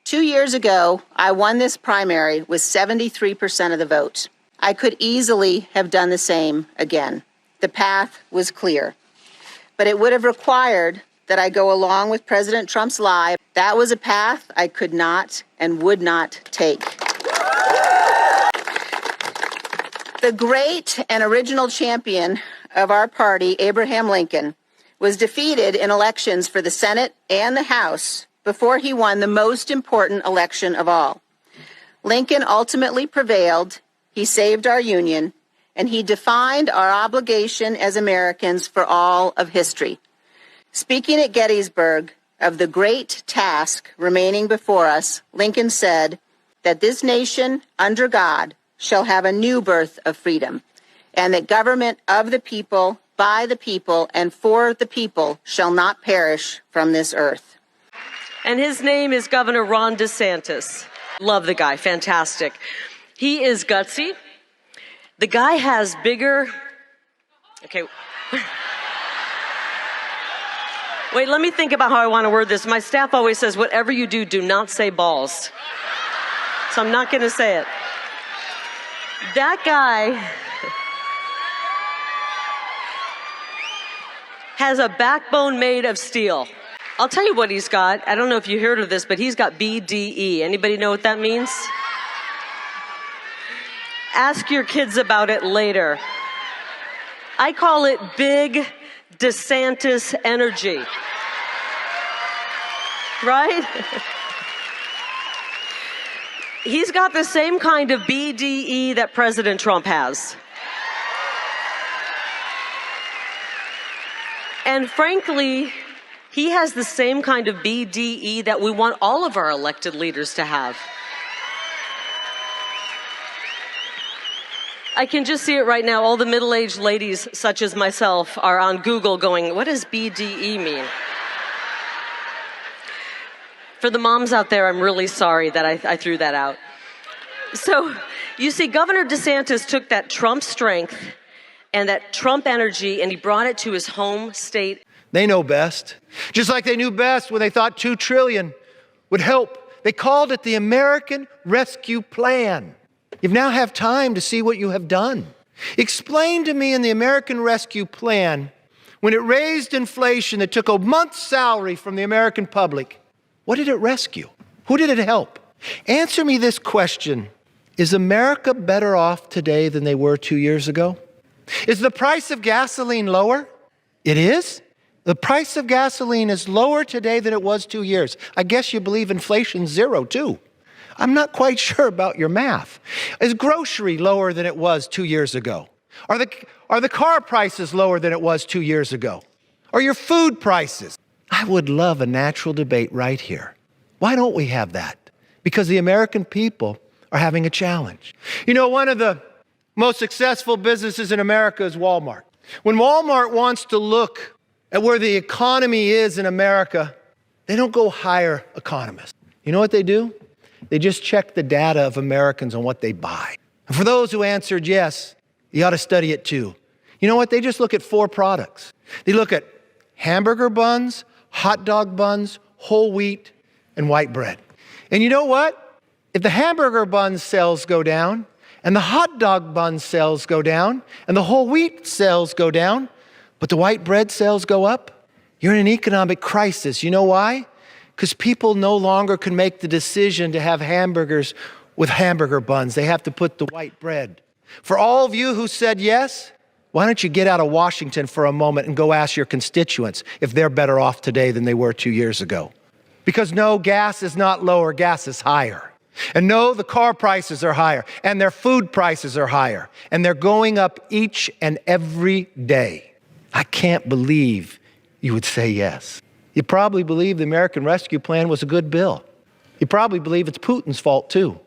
2 years ago, I won this primary with 73% of the vote. I could easily have done the same again. The path was clear. But it would have required that I go along with President Trump's lie. That was a path I could not and would not take. The great and original champion of our party, Abraham Lincoln, was defeated in elections for the Senate and the House before he won the most important election of all. Lincoln ultimately prevailed, he saved our Union, and he defined our obligation as Americans for all of history. Speaking at Gettysburg of the great task remaining before us, Lincoln said that this nation, under God, shall have a new birth of freedom, and that government of the people, by the people, and for the people shall not perish from this earth. And his name is Governor Ron DeSantis. Love the guy, fantastic. He is gutsy. The guy has bigger, okay. Wait, let me think about how I want to word this. My staff always says, whatever you do, do not say balls. So I'm not going to say it. That guy has a backbone made of steel. I'll tell you what he's got. I don't know if you heard of this, but he's got BDE. Anybody know what that means? Ask your kids about it later. I call it Big DeSantis energy. Right? He's got the same kind of BDE that President Trump has. And frankly, he has the same kind of BDE that we want all of our elected leaders to have. I can just see it right now. All the middle-aged ladies, such as myself, are on Google going, what does BDE mean? For the moms out there, I'm really sorry that I threw that out. So, you see, Governor DeSantis took that Trump strength and that Trump energy, and he brought it to his home state. They know best. Just like they knew best when they thought $2 trillion would help. They called it the American Rescue Plan. You now have time to see what you have done. Explain to me in the American Rescue Plan, when it raised inflation that took a month's salary from the American public, what did it rescue? Who did it help? Answer me this question. Is America better off today than they were 2 years ago? Is the price of gasoline lower? It is? The price of gasoline is lower today than it was 2 years. I guess you believe inflation's zero, too. I'm not quite sure about your math. Is grocery lower than it was 2 years ago? Are the car prices lower than it was 2 years ago? Are your food prices? I would love a natural debate right here. Why don't we have that? Because the American people are having a challenge. You know, one of the most successful businesses in America is Walmart. When Walmart wants to look at where the economy is in America, they don't go hire economists. You know what they do? They just check the data of Americans on what they buy. And for those who answered yes, you ought to study it too. You know what? They just look at 4 products. They look at hamburger buns, hot dog buns, whole wheat, and white bread. And you know what? If the hamburger bun sales go down, and the hot dog bun sales go down, and the whole wheat sales go down, but the white bread sales go up, you're in an economic crisis. You know why? Because people no longer can make the decision to have hamburgers with hamburger buns. They have to put the white bread. For all of you who said yes, why don't you get out of Washington for a moment and go ask your constituents if they're better off today than they were 2 years ago? Because no, gas is not lower, gas is higher. And no, the car prices are higher, and their food prices are higher, and they're going up each and every day. I can't believe you would say yes. You probably believe the American Rescue Plan was a good bill. You probably believe it's Putin's fault too.